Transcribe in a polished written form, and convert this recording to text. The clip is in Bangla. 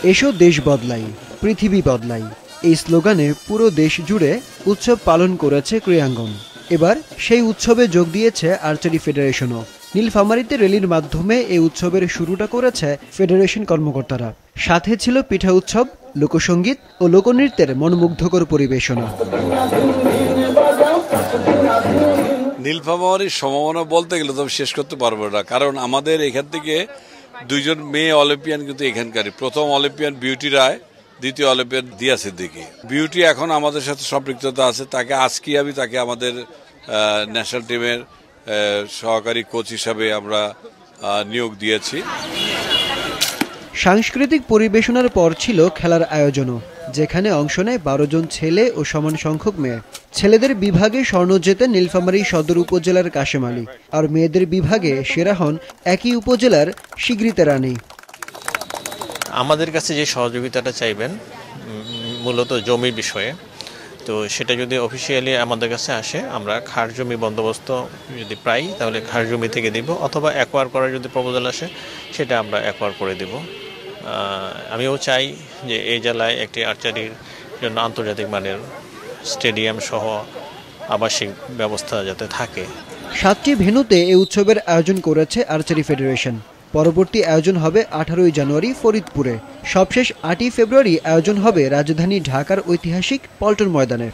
এসো দেশ বদলাই, পৃথিবী বদলাই, এই স্লোগানে পুরো দেশ জুড়ে উৎসব পালন করেছে ক্রীড়াঙ্গন। এবার সেই উৎসবে যোগ দিয়েছে আর্চারি ফেডারেশনও। নীলফামারীতে র্যালির মাধ্যমে এই উৎসবের শুরুটা করেছে ফেডারেশন কর্মকর্তারা। সাথে ছিল পিঠা উৎসব, লোকসঙ্গীত ও লোকনৃত্যের মনোমুগ্ধকর পরিবেশনা। নীলফামারীর সম্ভাবনা বলতে গেলে তো শেষ করতে পারবো না, কারণ আমাদের এখান থেকে দুইজন মেয়ে অলিম্পিয়ান কিন্তু এখানকারই। প্রথম অলিম্পিয়ান বিউটি রায়, দ্বিতীয় অলিম্পিয়ান দিয়া সিদ্দিকী। বিউটি এখন আমাদের সাথে সম্পৃক্ততা আছে, তাকে আজকে আমি তাকে আমাদের ন্যাশনাল টিমের সহকারী কোচ হিসাবে আমরা নিয়োগ দিয়েছি। সাংস্কৃতিক পরিবেশনার পর ছিল খেলার আয়োজনও, যেখানে অংশ নেয় 12 জন ছেলে ও সমান সংখ্যক মেয়ে। ছেলেদের বিভাগে স্বর্ণ জেতেন নীলফামারী সদর উপজেলার কাশেম আলী, আর মেয়েদের বিভাগে সেরা হন একই উপজেলার শিগরিতা রানী। আমাদের কাছে যে সহযোগিতাটা চাইবেন মূলত জমির বিষয়ে, তো সেটা যদি অফিসিয়ালি আমাদের কাছে আসে, আমরা খাস জমি বন্দোবস্ত যদি পাই তাহলে খাস জমি থেকে দিব, অথবা অ্যাকোয়ার করার যদি প্রপোজাল আসে সেটা আমরা অ্যাকোয়ার করে দেব। আমিও চাই যে এই জেলায় একটি আর্চারির জন্য আন্তর্জাতিক মানের স্টেডিয়াম সহ আবাসিক ব্যবস্থা যাতে থাকে। 7টি ভেন্যুতে এই উৎসবের আয়োজন করেছে আর্চারি ফেডারেশন। পরবর্তী আয়োজন হবে 18ই জানুয়ারি ফরিদপুরে। সবশেষ 8ই ফেব্রুয়ারি আয়োজন হবে রাজধানী ঢাকার ঐতিহাসিক পল্টন ময়দানে।